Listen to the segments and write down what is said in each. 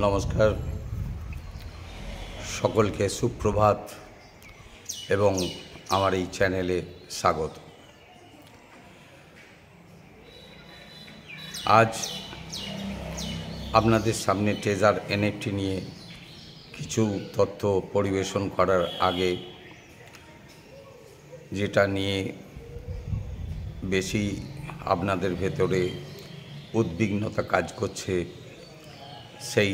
নমস্কার, সকলকে সুপ্রভাত এবং আমার এই চ্যানেলে স্বাগত। আজ আপনাদের সামনে ট্রেজার এনএফটি নিয়ে কিছু তথ্য পরিবেশন করার আগে যেটা নিয়ে বেশি আপনাদের ভেতরে উদ্বিগ্নতা কাজ করছে সেই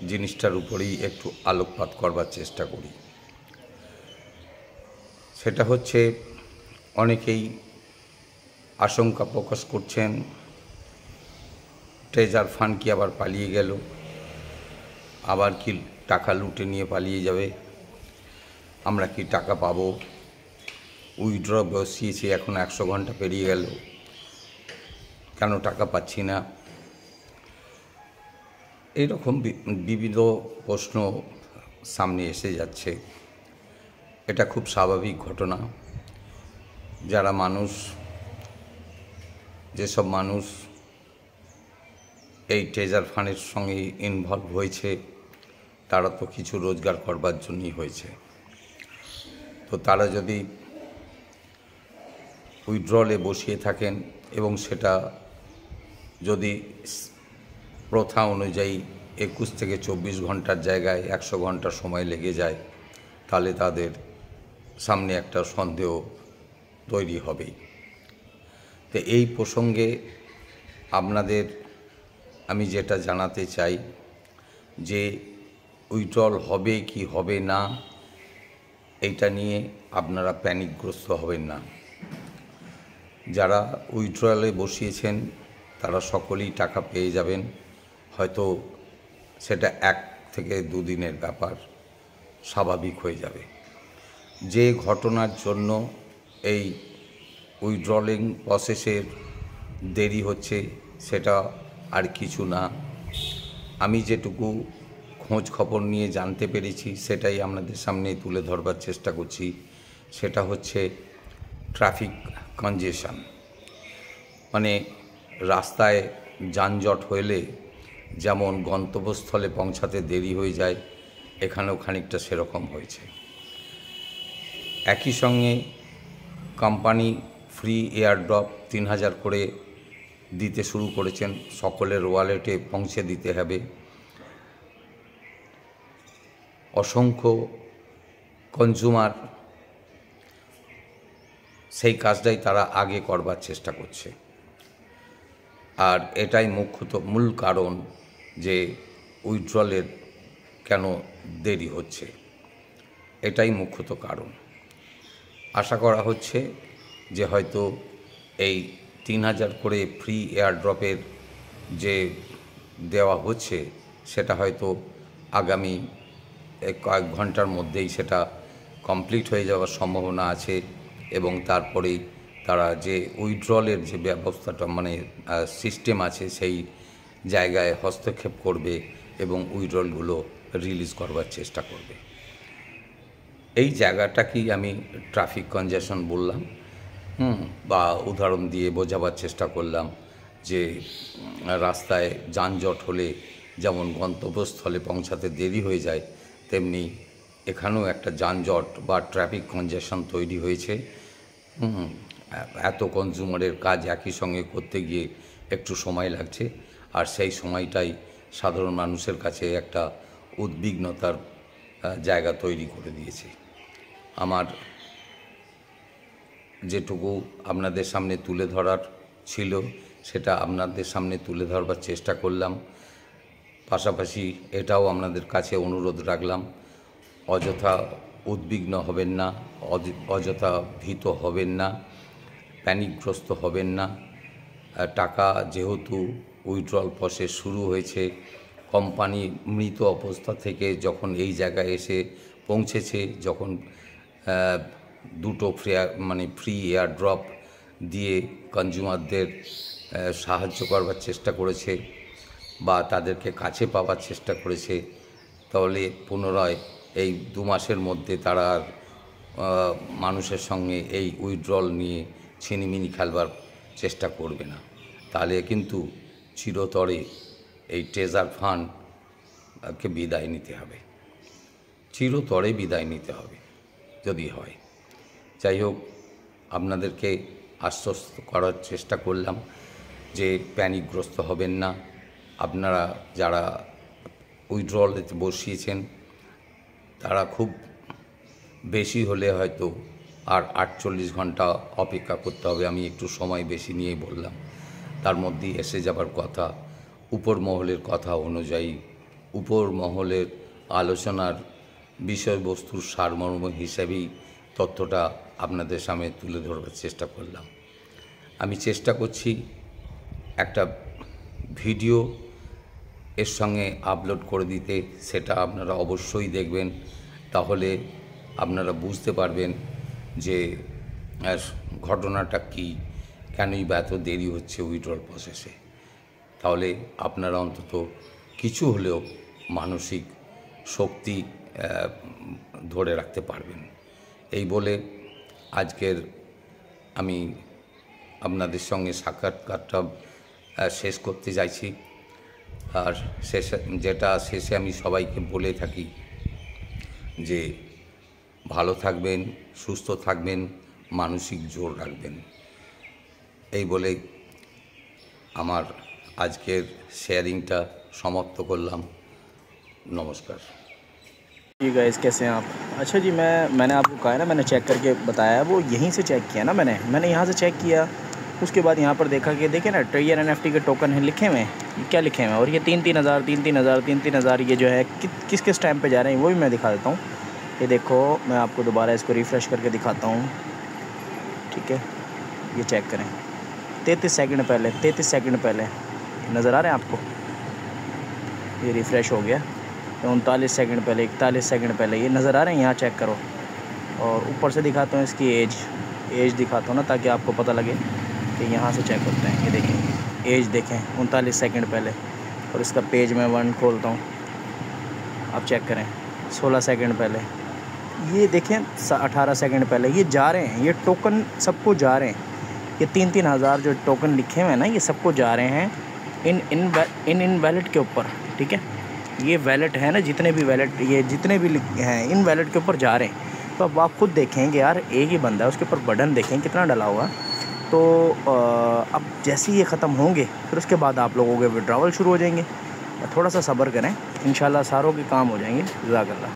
জিনিসটার উপরেই একটু আলোকপাত করবার চেষ্টা করি। সেটা হচ্ছে, অনেকেই আশঙ্কা প্রকাশ করছেন ট্রেজার ফান্ড কি আবার পালিয়ে গেল, আবার কি টাকা লুটে নিয়ে পালিয়ে যাবে, আমরা কি টাকা পাবো, উইথড্র বসিয়েছি এখন 100 ঘন্টা পেরিয়ে গেল, কেন টাকা পাচ্ছি না। এইরকম বিবিধ প্রশ্ন সামনে এসে যাচ্ছে। এটা খুব স্বাভাবিক ঘটনা। যারা যেসব মানুষ এই ট্রেজার ফান্ডের সঙ্গে ইনভলভ হয়েছে তারা তো কিছু রোজগার করবার জন্যই হয়েছে। তো তারা যদি উইথড্রলে বসিয়ে থাকেন এবং সেটা যদি প্রথা অনুযায়ী 21 থেকে 24 ঘন্টার জায়গায় 100 ঘন্টা সময় লেগে যায়, তাহলে তাদের সামনে একটা সন্দেহ তৈরি হবেই। তো এই প্রসঙ্গে আপনাদের আমি যেটা জানাতে চাই যে উইথড্রল হবে কি হবে না, এইটা নিয়ে আপনারা প্যানিকগ্রস্ত হবেন না। যারা উইথড্রলে বসিয়েছেন তারা সকলেই টাকা পেয়ে যাবেন। হয়তো সেটা 1 থেকে 2 দিনের ব্যাপার, স্বাভাবিক হয়ে যাবে। যে ঘটনার জন্য এই উইথড্রলিং প্রসেসের দেরি হচ্ছে সেটা আর কিছু না। আমি যেটুকু খোঁজ খবর নিয়ে জানতে পেরেছি সেটাই আপনাদের সামনে তুলে ধরবার চেষ্টা করছি। সেটা হচ্ছে ট্রাফিক কনজেশন, মানে রাস্তায় যানজট হলে যেমন গন্তব্যস্থলে পৌঁছাতে দেরি হয়ে যায়, এখানেও খানিকটা সেরকম হয়েছে। একই সঙ্গে কোম্পানি ফ্রি এয়ারড্রপ 3000 করে দিতে শুরু করেছেন, সকলের ওয়ালেটে পৌঁছে দিতে হবে। অসংখ্য কনজিউমার সেই কাজটাই তারা আগে করবার চেষ্টা করছে, আর এটাই মূল কারণ যে উইথড্রলের কেন দেরি হচ্ছে, এটাই মুখ্যত কারণ। আশা করা হচ্ছে যে হয়তো এই 3000 করে ফ্রি এয়ারড্রপের যে দেওয়া হচ্ছে সেটা হয়তো আগামী কয়েক ঘন্টার মধ্যেই সেটা কমপ্লিট হয়ে যাওয়ার সম্ভাবনা আছে, এবং তারপরেই তারা যে উইথড্রলের যে ব্যবস্থাটা মানে সিস্টেম আছে সেই জায়গায় হস্তক্ষেপ করবে এবং উইথড্রলগুলো রিলিজ করবার চেষ্টা করবে। এই জায়গাটাকেই আমি ট্রাফিক কনজেশন বললাম, বা উদাহরণ দিয়ে বোঝাবার চেষ্টা করলাম যে রাস্তায় যানজট হলে যেমন গন্তব্যস্থলে পৌঁছাতে দেরি হয়ে যায়, তেমনি এখানেও একটা যানজট বা ট্রাফিক কনজেশন তৈরি হয়েছে। এত কনজিউমারের কাজ একই সঙ্গে করতে গিয়ে একটু সময় লাগছে, আর সেই সময়টাই সাধারণ মানুষের কাছে একটা উদ্বিগ্নতার জায়গা তৈরি করে দিয়েছে। আমার যেটুকু আপনাদের সামনে তুলে ধরার ছিল সেটা আপনাদের সামনে তুলে ধরবার চেষ্টা করলাম। পাশাপাশি এটাও আপনাদের কাছে অনুরোধ রাখলাম, অযথা উদ্বিগ্ন হবেন না, অযথা ভীত হবেন না, প্যানিকগ্রস্ত হবেন না। টাকা যেহেতু উইথড্রল প্রসেস শুরু হয়েছে, কোম্পানি মৃত অবস্থা থেকে যখন এই জায়গায় এসে পৌঁছেছে, যখন 2টো ফ্রি এয়ারড্রপ দিয়ে কনজিউমারদের সাহায্য করবার চেষ্টা করেছে বা তাদেরকে কাছে পাওয়ার চেষ্টা করেছে, তাহলে পুনরায় এই 2 মাসের মধ্যে তারা আর মানুষের সঙ্গে এই উইথড্রল নিয়ে ছিনিমিনি খেলবার চেষ্টা করবে না। তাহলে কিন্তু চিরতরে এই ট্রেজার ফান্ড কে বিদায় নিতে হবে, চিরতরে বিদায় নিতে হবে যদি হয়। যাই হোক, আপনাদেরকে আশ্বস্ত করার চেষ্টা করলাম যে প্যানিকগ্রস্ত হবেন না। আপনারা যারা উইথড্রলে বসিয়েছেন তারা খুব বেশি হলে হয়তো আর 48 ঘন্টা অপেক্ষা করতে হবে। আমি একটু সময় বেশি নিয়েই বললাম, তার মধ্যেই এসে যাবার কথা। উপর মহলের কথা অনুযায়ী, উপর মহলের আলোচনার বিষয়বস্তুর সারমর্ম হিসেবেই তথ্যটা আপনাদের সামনে তুলে ধরবার চেষ্টা করলাম। আমি চেষ্টা করছি একটা ভিডিও এর সঙ্গে আপলোড করে দিতে, সেটা আপনারা অবশ্যই দেখবেন। তাহলে আপনারা বুঝতে পারবেন যে ঘটনাটা কী, কেনই বা এত দেরি হচ্ছে উইথড্রল প্রসেসে। তাহলে আপনারা অন্তত কিছু হলেও মানসিক শক্তি ধরে রাখতে পারবেন। এই বলে আজকের আমি আপনাদের সঙ্গে সাক্ষাৎকারটা শেষ করতে চাইছি। আর শেষে আমি সবাইকে বলে থাকি যে ভালো থাকবেন, সুস্থ থাকবেন, মানসিক জোর রাখবেন। এই বলে আমার আজকের শেয়ারিংটা সমাপ্ত করলাম। নমস্कार जी गाइस, कैसे हैं आप? अच्छा जी, मैंने आपको कहा है ना, मैंने चेक करके बताया, वो यहीं से चेक किया ना, मैंने यहाँ से चेक किया। उसके बाद यहाँ पर देखा कि देखें ना, ट्रेयर NFT के टोकन हैं लिखे हुए हैं, क्या लिखे हुए हैं, और ये 3,000 ये जो है किस किस टाइम पे जा रहे हैं वो भी मैं दिखा देता हूँ। ये देखो, मैं आपको दोबारा इसको रिफ़्रेश करके दिखाता हूँ, ठीक है। ये चेक करें, 33 सेकंड पहले नज़र आ रहे हैं आपको? ये रिफ़्रेश हो गया। 39 सेकंड पहले, 41 सेकंड पहले, ये नज़र आ रहे हैं, यहाँ चेक करो। और ऊपर से दिखाता हूँ इसकी एज दिखाता हूँ ना, ताकि आपको पता लगे कि यहाँ से चेक होते हैं। ये देखें, एज देखें 39 सेकंड पहले। और इसका पेज मैं 1 खोलता हूँ, आप चेक करें 16 सेकंड पहले। ये देखें 18 सेकंड पहले। ये जा रहे हैं, ये टोकन सबको जा रहे हैं। ये 3,000 जो टोकन लिखे हुए हैं ना, ये सबको जा रहे हैं इन वैलेट के ऊपर, ठीक है। ये वैलेट है ना, जितने भी वैलेट ये जितने भी हैं, इन वैलेट के ऊपर जा रहे हैं। तो अब आप खुद देखेंगे यार, एक ही बंदा है, उसके ऊपर बटन देखें कितना डला हुआ। तो अब जैसे ही ये ख़त्म होंगे, फिर उसके बाद आप लोगों के विड्रॉवल शुरू हो जाएंगे। थोड़ा सा सब्र करें, इंशाल्लाह सारों के काम हो जाएंगे। जज़ाकल्लाह।